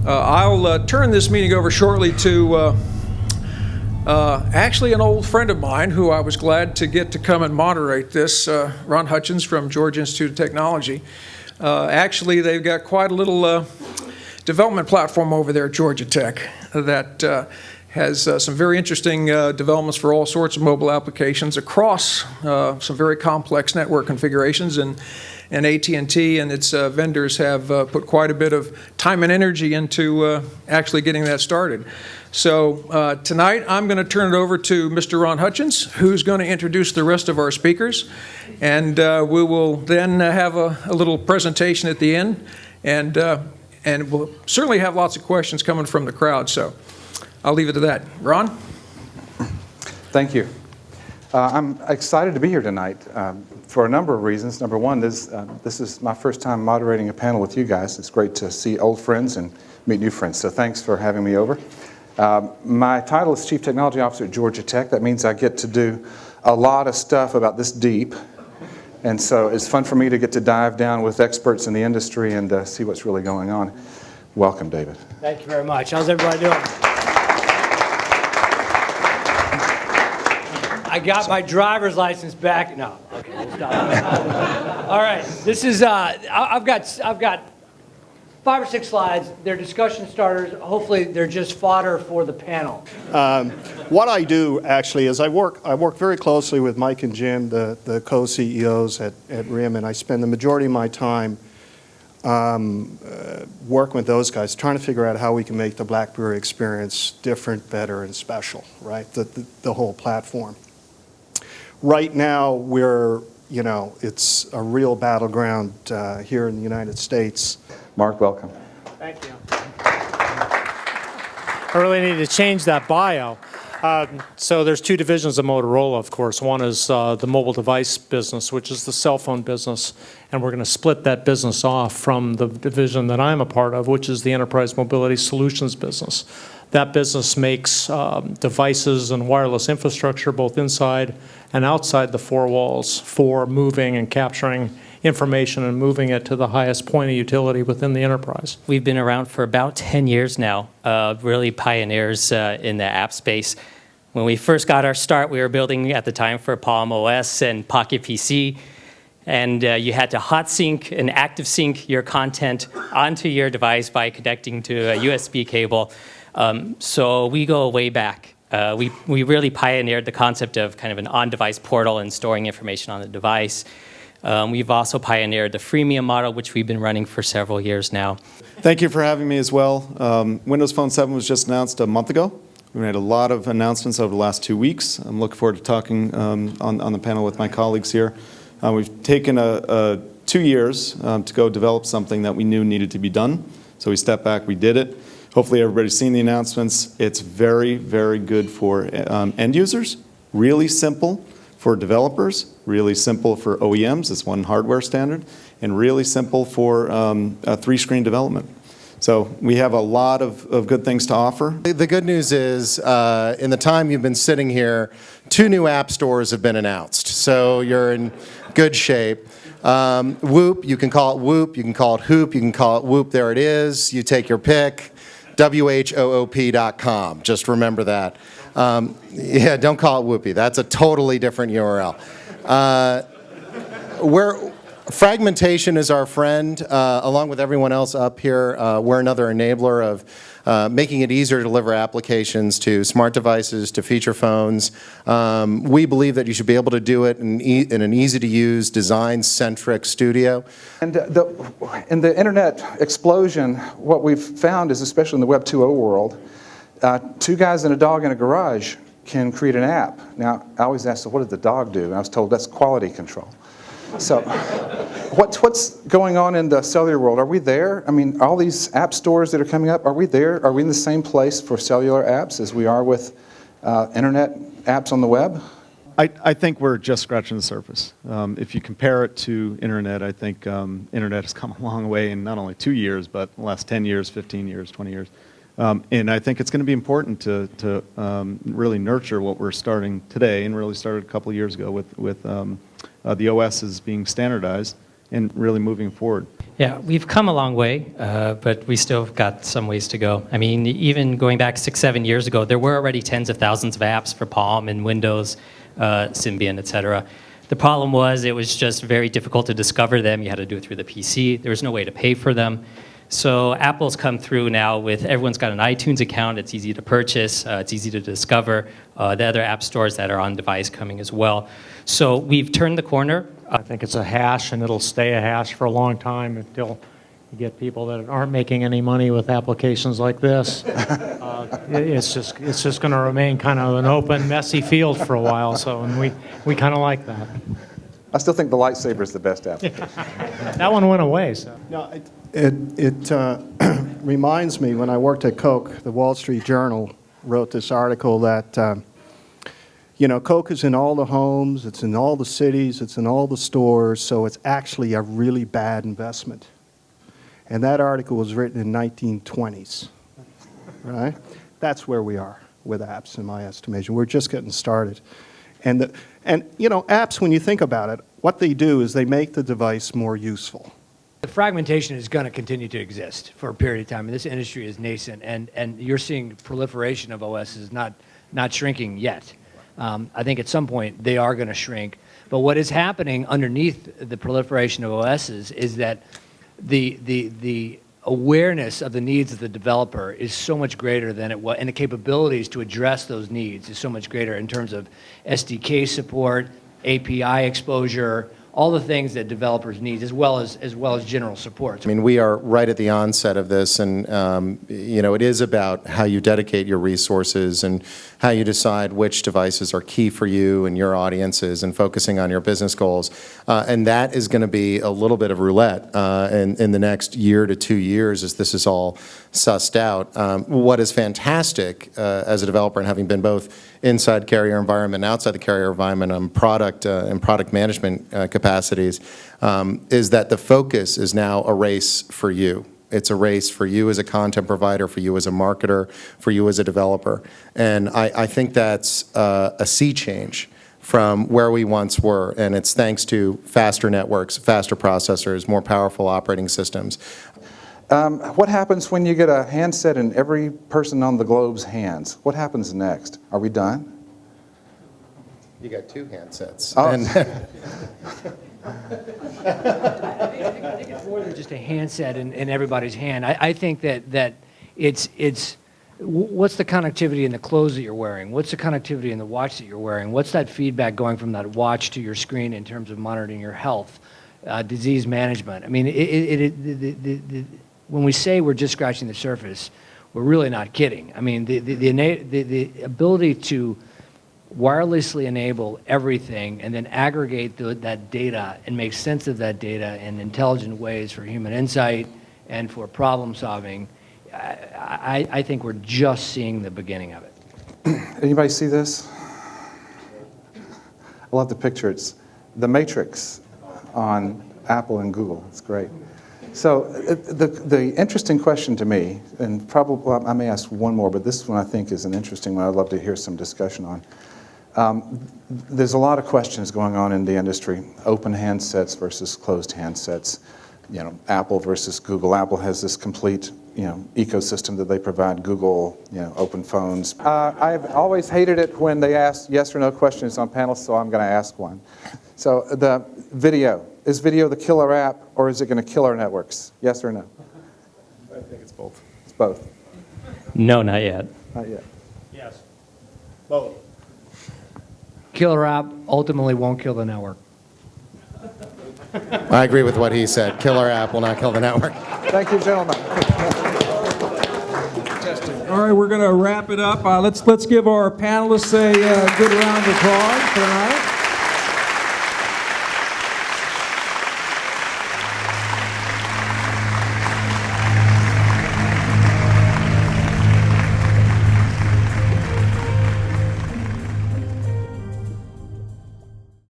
I'll turn this meeting over shortly to actually an old friend of mine who I was glad to get to come and moderate this, Ron Hutchins from Georgia Institute of Technology. Actually, they've got quite a little development platform over there at Georgia Tech that has some very interesting developments for all sorts of mobile applications across some very complex network configurations. And AT&T and its vendors have put quite a bit of time and energy into actually getting that started. So tonight I'm going to turn it over to Mr. Ron Hutchins, who's going to introduce the rest of our speakers. And we will then have a little presentation at the end. And we'll certainly have lots of questions coming from the crowd. So I'll leave it to that. Ron? Thank you. I'm excited to be here tonight for a number of reasons. Number one, this is my first time moderating a panel with you guys. It's great to see old friends and meet new friends. So thanks for having me over. My title is Chief Technology Officer at Georgia Tech. That means I get to do a lot of stuff about this deep. And so it's fun for me to get to dive down with experts in the industry and see what's really going on. Welcome, David. Thank you very much. How's everybody doing? I got my driver's license back. No, okay, we'll stop. All right, this is. I've got 5 or 6 slides. They're discussion starters. Hopefully, they're just fodder for the panel. What I do actually is I work very closely with Mike and Jim, the co-CEOs at RIM, and I spend the majority of my time working with those guys, trying to figure out how we can make the BlackBerry experience different, better, and special. Right, the whole platform. Right now, it's a real battleground here in the United States. Mark, welcome. Thank you. I really need to change that bio. So there's 2 divisions of Motorola, of course. One is the mobile device business, which is the cell phone business, and we're going to split that business off from the division that I'm a part of, which is the enterprise mobility solutions business. That business makes devices and wireless infrastructure both inside and outside the 4 walls for moving and capturing information and moving it to the highest point of utility within the enterprise. We've been around for about 10 years now, really pioneers in the app space. When we first got our start, we were building at the time for Palm OS and Pocket PC, and you had to hot sync and active sync your content onto your device by connecting to a USB cable. So we go way back. We really pioneered the concept of kind of an on-device portal and storing information on the device. We've also pioneered the freemium model, which we've been running for several years now. Thank you for having me as well. Windows Phone 7 was just announced a month ago. We made a lot of announcements over the last 2 weeks. I'm looking forward to talking on the panel with my colleagues here. We've taken 2 years to go develop something that we knew needed to be done. So we stepped back, we did it. Hopefully everybody's seen the announcements. It's very, very good for end users, really simple for developers, really simple for OEMs, it's one hardware standard, and really simple for 3-screen development. So we have a lot of good things to offer. The good news is, in the time you've been sitting here, 2 new app stores have been announced. So you're in good shape. Whoop, you can call it Whoop, you can call it Hoop, you can call it Whoop, there it is. You take your pick. WHOOP.com. Just remember that. Yeah, don't call it Whoopie. That's a totally different URL. Fragmentation is our friend. Along with everyone else up here, we're another enabler of making it easier to deliver applications to smart devices, to feature phones. We believe that you should be able to do it in an easy-to-use, design-centric studio. And in the internet explosion, what we've found is, especially in the Web 2.0 world, 2 guys and a dog in a garage can create an app. Now, I always ask, so what did the dog do? And I was told that's quality control. So what's going on in the cellular world? Are we there? I mean, all these app stores that are coming up, are we there? Are we in the same place for cellular apps as we are with internet apps on the web? I think we're just scratching the surface. If you compare it to internet, I think internet has come a long way in not only 2 years, but the last 10 years, 15 years, 20 years. And I think it's going to be important to really nurture what we're starting today, and really started a couple of years ago with the OS is being standardized and really moving forward? Yeah, we've come a long way, but we still got some ways to go. I mean, even going back 6, 7 years ago, there were already tens of thousands of apps for Palm and Windows, Symbian, et cetera. The problem was it was just very difficult to discover them. You had to do it through the PC. There was no way to pay for them. So Apple's come through now with everyone's got an iTunes account. It's easy to purchase. It's easy to discover. The other app stores that are on device coming as well. So we've turned the corner. I think it's a hash, and it'll stay a hash for a long time until you get people that aren't making any money with applications like this. It's just going to remain kind of an open, messy field for a while. So, and we kind of like that. I still think the lightsaber is the best application. That one went away. So. No, it reminds me, when I worked at Coke, the Wall Street Journal wrote this article that, Coke is in all the homes, it's in all the cities, it's in all the stores, so it's actually a really bad investment. And that article was written in 1920s, right? That's where we are with apps, in my estimation. We're just getting started. And apps, when you think about it, what they do is they make the device more useful. The fragmentation is going to continue to exist for a period of time, and this industry is nascent, and you're seeing proliferation of OSs not shrinking yet. I think at some point they are going to shrink. But what is happening underneath the proliferation of OSs is that the awareness of the needs of the developer is so much greater than it was, and the capabilities to address those needs is so much greater in terms of SDK support, API exposure, all the things that developers need, as well as general support. I mean, we are right at the onset of this, and it is about how you dedicate your resources and how you decide which devices are key for you and your audiences, and focusing on your business goals. And that is going to be a little bit of roulette in the next year to 2 years as this is all sussed out. What is fantastic as a developer, and having been both inside carrier environment and outside the carrier environment on product and product management capacities, is that the focus is now a race for you. It's a race for you as a content provider, for you as a marketer, for you as a developer. And I think that's a sea change from where we once were, and it's thanks to faster networks, faster processors, more powerful operating systems. What happens when you get a handset in every person on the globe's hands? What happens next? Are we done? You got 2 handsets. Oh. I think it's more than just a handset in everybody's hand. I think that it's what's the connectivity in the clothes that you're wearing? What's the connectivity in the watch that you're wearing? What's that feedback going from that watch to your screen in terms of monitoring your health, disease management? I mean, when we say we're just scratching the surface, we're really not kidding. I mean, the ability to wirelessly enable everything and then aggregate that data and make sense of that data in intelligent ways for human insight and for problem solving, I think we're just seeing the beginning of it. Anybody see this? I love the picture. It's the Matrix on Apple and Google. It's great. So the interesting question to me, and probably I may ask one more, but this one I think is an interesting one I'd love to hear some discussion on. There's a lot of questions going on in the industry, open handsets versus closed handsets, Apple versus Google. Apple has this complete, ecosystem that they provide. Google, open phones. I've always hated it when they ask yes or no questions on panels, so I'm going to ask one. So the video. Is video the killer app, or is it going to kill our networks? Yes or no? I think it's both. It's both. No, not yet. Not yet. Yes. Both. Killer app ultimately won't kill the network. I agree with what he said. Killer app will not kill the network. Thank you, gentlemen. All right, we're going to wrap it up. Let's give our panelists a good round of applause tonight.